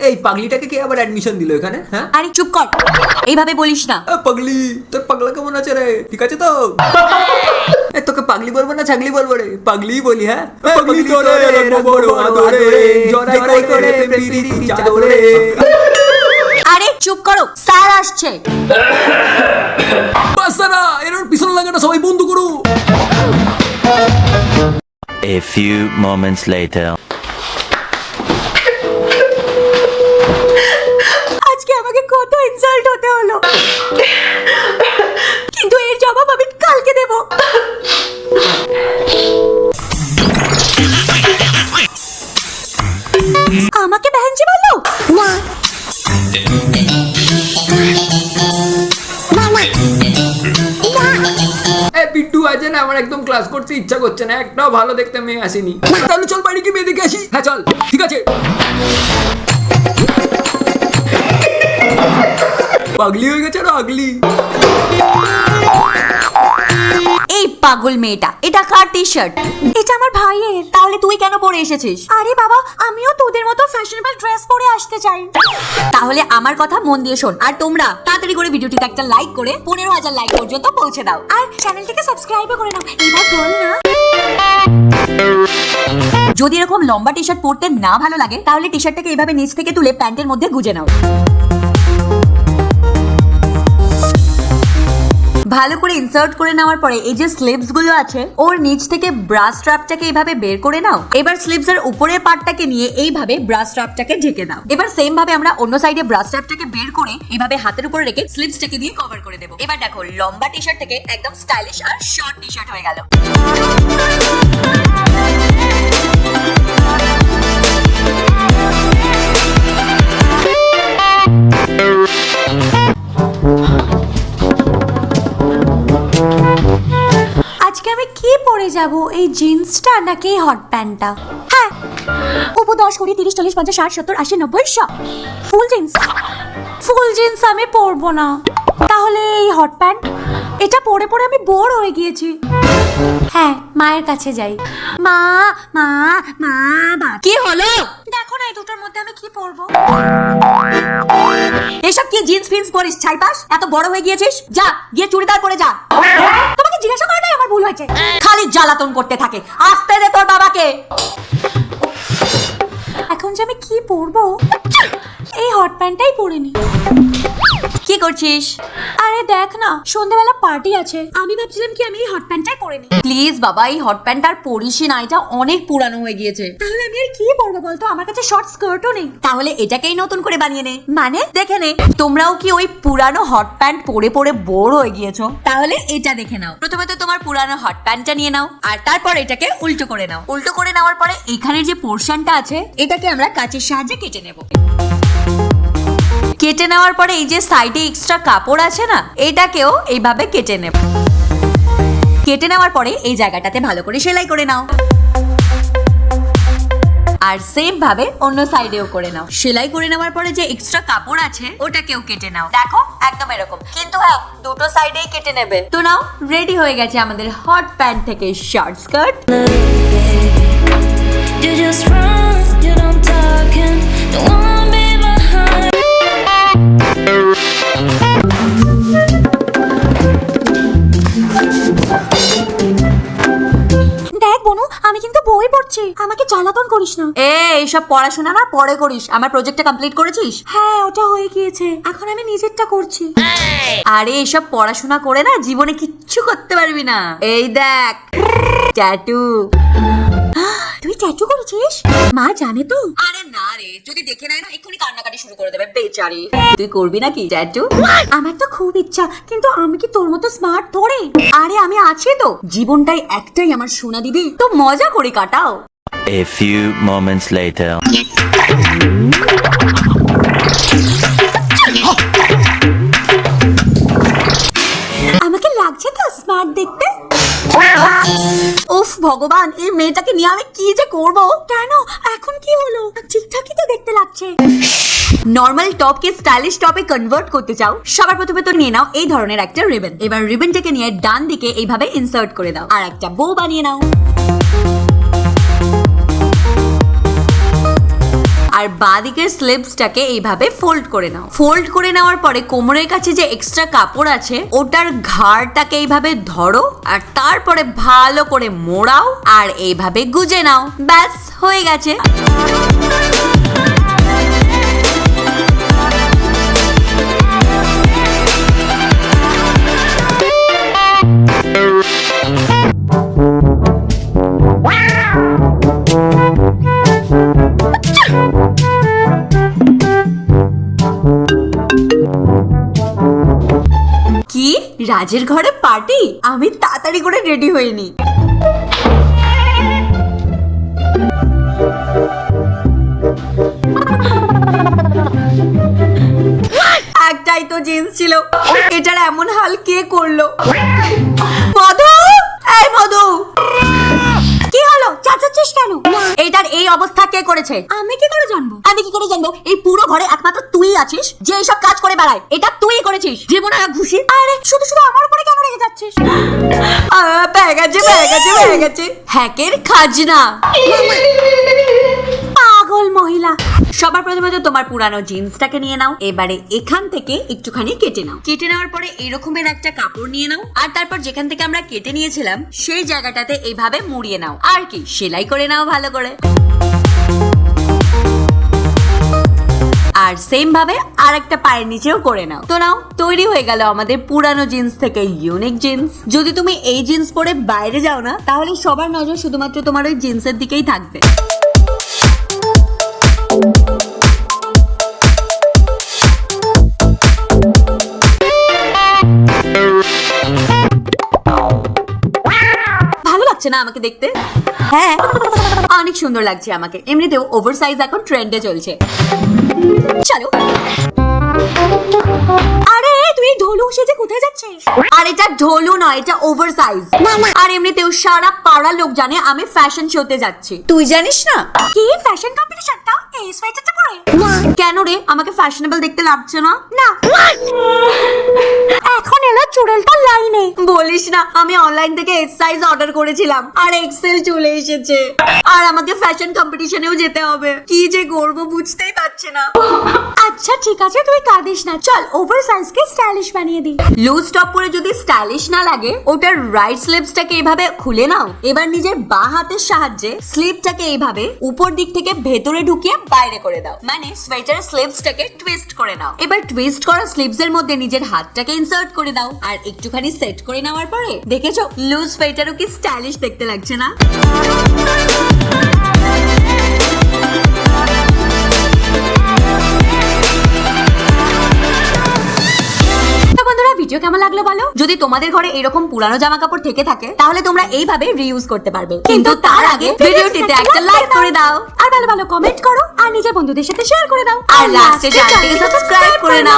এই পাগলিটাকে কে আবার অ্যাডমিশন দিল এখানে? হ্যাঁ, আরে চুপ কর, এইভাবে বলিস না। পাগলি, তোর পাগলা কেমন আছে রে? ঠিক আছে তো? তোকে পাগলি বলবো না ছাগলি বলবো রে? পাগলি বলি। হ্যাঁ, পাগলি তোরে বড় আদরে জড়াই করে প্রীতি চাদরে। আরে চুপ করো, স্যার আসছে। বাসারা এরর পিছন লাগাটা সবাই বন্ধ করো। A few moments later. আজকে আমাকে কত ইনসাল্ট হতে হলো, কিন্তু এর জবাব আমি কালকে দেব। আমাকে বেহেনজি বললো না। বিট্টু আজ না আমার একদম ক্লাস করতে ইচ্ছা করছে না, একটাও ভালো দেখতে মেয়ে আসেনি। তাহলে চল বাড়ি কি মেয়ে দেখে আসি? হ্যাঁ চল, ঠিক আছে। পাগলি হয়ে গেছে আর আগলি। এই পাগল মেয়েটা, এটা কার টি শার্ট? এটা আমার ভাইয়ের। তাহলে তুই কেন পরে এসেছিস? আরে বাবা, আমিও তোদের মতো ফ্যাশনেবল ড্রেস পরে আসতে চাই। তাহলে আমার কথা মন দিয়ে শোন, আর তোমরা তাড়াতাড়ি করে ভিডিওটিতে একটা লাইক করে 15,000 লাইক পর্যন্ত পৌঁছে দাও, আর চ্যানেলটিকে সাবস্ক্রাইবও করে নাও। এবার বল না। যদি এরকম লম্বা টি শার্ট পরতে না ভালো লাগে, তাহলে টি শার্টটাকে এভাবে নিচ থেকে তুলে প্যান্টের মধ্যে গুজে নাও। ভালো করে ইনসার্ট করে নেওয়ার পরে এই যে স্লিভস গুলো আছে, ওর নিচ থেকে ব্রা স্ট্র্যাপটাকে এইভাবে বের করে নাও। এবার স্লিভস এর উপরের পার্টটাকে নিয়ে এইভাবে ব্রা স্ট্র্যাপটাকে ঢেকে নাও। এবার সেম ভাবে আমরা অন্য সাইডে ব্রা স্ট্র্যাপটাকে বের করে এইভাবে হাতের উপরে রেখে স্লিভসটাকে দিয়ে কভার করে দেব। এবার দেখো, লম্বা টি শার্ট থেকে একদম স্টাইলিশ আর শর্ট টি শার্ট হয়ে গেল। আজকে আমি কি পরে যাব, এই জিন্সটা নাকি হট প্যান্টটা? হ্যাঁ, উপর 10, 20, 30, 40, 50, 60, 70, 80, 90, 100 ফুল জিন্স। ফুল জিন্স আমি পরবো না। তাহলে এই হট প্যান্ট, এটা পরে পরে আমি বোর হয়ে গিয়েছি। হ্যাঁ, মায়ের কাছে যাই। মা মা মা মা, কি হলো? দেখো না এই দুটোর মধ্যে আমি কি পরবো। এসব কি জিন্স ফিন্স পরিস ছাইপাস? এত বড় হয়ে গিয়েছিস, যা গিয়ে চুড়িদার পরে যা। তোমাকে জিজ্ঞাসা করে নাই আমার ভুল হয়েছে। খালি জ্বালাতন করতে থাকে। আসতে দে তোর বাবাকে। এখন যে আমি কি পরবো, এই হট প্যান্টটাই পরে নি। কি করছিস? আরে দেখ না, সন্ধ্যাবেলা পার্টি আছে, আমি ভাবছিলাম কি আমি এই হট প্যান্টটাই পরে নি। প্লিজ বাবা, এই হট প্যান্ট আর পরিসই না, এটা অনেক পুরানো হয়ে গিয়েছে। তাহলে আমি আর কি পরবো বলতো? আমার কাছে শর্ট স্কার্টও নেই। তাহলে এটাকেই নতুন করে বানিয়ে নে। মানে দেখে নে, তোমরাও কি ওই পুরানো হট প্যান্ট পরে পরে বোর হয়ে গিয়েছো? তাহলে এটা দেখে নাও। প্রথমে তো তোমার পুরানো হট প্যান্টটা নিয়ে নাও, আর তারপর এটাকে উল্টো করে নাও। উল্টো করে নেওয়ার পরে এখানের যে পোরশনটা আছে, এটাকে আমরা কাঁচের সাহায্যে কেটে নেব। কেটে নেওয়ার পরে এই যে সাইডে এক্সট্রা কাপড় আছে না, এটাকেও এইভাবে কেটে নেব। কেটে নেওয়ার পরে এই জায়গাটাতে ভালো করে সেলাই করে নাও, আর সেম ভাবে অন্য সাইডেও করে নাও। সেলাই করে নেওয়ার পরে যে এক্সট্রা কাপড় আছে, ওটাকেও কেটে নাও। দেখো একদম এরকম, কিন্তু হ্যাঁ, দুটো সাইডেই কেটে নেবে। তো নাও, রেডি হয়ে গেছে আমাদের হট প্যান্ট থেকে শর্ট স্কার্ট। দেখ বনু, আমি কিন্তু বই পড়ছি, আমাকে জ্বালাতন করিস না। এইসব পড়াশোনা না পরে করিস। আমার প্রজেক্টটা কমপ্লিট করেছিস? হ্যাঁ, ওটা হয়ে গিয়েছে, এখন আমি নিজেরটা করছি। আরে এইসব পড়াশোনা করে না জীবনে কিচ্ছু করতে পারবি না। এই দেখ, ট্যাটু। তুই ট্যাটু করেছিস? মা জানে তো? আরে না রে, যদি দেখে নেয় না এক্ষুনি কান্নাকাটি শুরু করে দেবে বেচারি। তুই করবি নাকি ট্যাটু? আমার তো খুব ইচ্ছা, কিন্তু আমি কি তোর মতো স্মার্ট থোড়ে? আরে আমি আছি তো, জীবনটাই একটাই আমার সোনা দিদি, তো মজা করে কাটাও। A few moments later. আমাকে লাগছে তো স্মার্ট দেখতে? উফ ভগবান, এই মেয়েটাকে নিয়ে আমি কি যে করব। কেন, এখন কি হলো? ঠিকঠাকই তো দেখতে লাগছে। নর্মাল টপকে স্টাইলিশ টপে কনভার্ট করতে চাও, সবার প্রথমে তো নিয়ে নাও এই ধরনের একটা রিবন। এবার রিবনটাকে নিয়ে ডান দিকে এইভাবে ইনসার্ট করে দাও, আর একটা বো বানিয়ে নাও। আর বাঁ দিকের স্লিভসটাকে এইভাবে ফোল্ড করে নাও। ফোল্ড করে নেওয়ার পরে কোমরের কাছে যে এক্সট্রা কাপড় আছে ওটার ঘাড়টাকে এইভাবে ধরো আর তারপরে ভালো করে মোড়াও আর এইভাবে গুজে নাও। ব্যাস হয়ে গেছে। কি রাজের ঘরে পার্টি? আমি তাড়াতাড়ি করে রেডি হইনি। একটাই তো জিন্স ছিল, এটার এমন হাল কে করলো? মধু, এই মধু, কি হলো? চাচাচ্ছিস কেন? এটার এই অবস্থা কে করেছে? আমি কি করে জানবো? আমি কি করে জানবো? এই পুরো ঘরে একমাত্র তুই আছিস যে এইসব কাজ করে বেড়ায়। এটা তুই করেছিস। জীবনে ঘুষি। আরে শুধু শুধু আমার উপরে কেন রেগে যাচ্ছিস? পেয়ে গেছে হ্যাকের খাজনা। পাগল মহিলা। সবার প্রথমে তো তোমার পুরানো জিন্সটাকে নিয়ে নাও। এবারে এখান থেকে একটুখানি কেটে নাও। কেটে নেওয়ার পরে এরকমের একটা কাপড় নিয়ে নাও আর তারপর যেখান থেকে আমরা কেটে নিয়েছিলাম সেই জায়গাটাতে এইভাবে মুড়িয়ে নাও আর কি সেলাই করে নাও ভালো করে। আর সেম ভাবে আর একটা পায়ের নিচেও করে নাও। তো নাও, তৈরি হয়ে গেল আমাদের পুরানো জিন্স থেকে ইউনিক জিন্স। যদি তুমি এই জিন্স পরে বাইরে যাও না তাহলে সবার নজর শুধুমাত্র তোমার ওই জিন্সের দিকেই থাকবে। ভালো লাগছে না আমাকে দেখতে? হ্যাঁ, অনেক সুন্দর লাগছে আমাকে। এমনিতেও ওভারসাইজ এখন ট্রেন্ডে চলছে। চলো। আরে তুই ঢোলু সেজে কোথায় যাচ্ছিস? আর এটা ঢোলু নয়, এটা ওভারসাইজ। আর এমনিতেও সারা পাড়ার লোক জানে আমি ফ্যাশন শোতে যাচ্ছি। তুই জানিস না? কি ফ্যাশন কম্পিটিশনটা? এই সোয়েটারটা পরে? কেন রে, আমাকে ফ্যাশনেবল দেখতে লাগছে না? না। এখন এলো চুড়েলটা লাইনে। বলিস না, আমি অনলাইন থেকে এক্স সাইজ অর্ডার করেছিলাম আর এক্সেল চলে এসেছে। আর আমাকে ফ্যাশন কম্পিটিশনেও যেতে হবে। কি যে করব বুঝতেই পারছি না। আচ্ছা ঠিক আছে, তুই কাঁদিস না। চল ওভার সাইজকে স্টাইলিশ বানিয়ে দিই। লুজ টপ পরে যদি স্টাইলিশ না লাগে ওটার রাইট স্লিভসটাকে এইভাবে খুলে নাও। এবার নিজের বাঁ হাতের সাহায্যে স্লিভটাকে এইভাবে উপর দিক থেকে ভেতরে ঢুকিয়ে বাইরে করে দাও। মানে সোয়েটারের স্লিভসটাকে টুইস্ট করে নাও। এবার টুইস্ট করা স্লিভস এর মধ্যে নিজের হাতটাকে ইনসার্ট করে দাও আর একটুখানি সেট করে নেওয়ার পরে দেখেছো লুজ সোয়েটারও কি স্টাইলিশ দেখতে লাগছে না? ভিডিও কেমন লাগলো বলো? যদি তোমাদের ঘরে এরকম পুরানো জামা কাপড় থেকে থাকে তাহলে তোমরা এইভাবে রিইউজ করতে পারবে। কিন্তু তার আগে ভিডিওটিতে একটা লাইক করে দাও আর ভালো ভালো কমেন্ট করো আর নিজের বন্ধুদের সাথে শেয়ার করে দাও আর লাস্টে চ্যানেলটিকে সাবস্ক্রাইব করে নাও।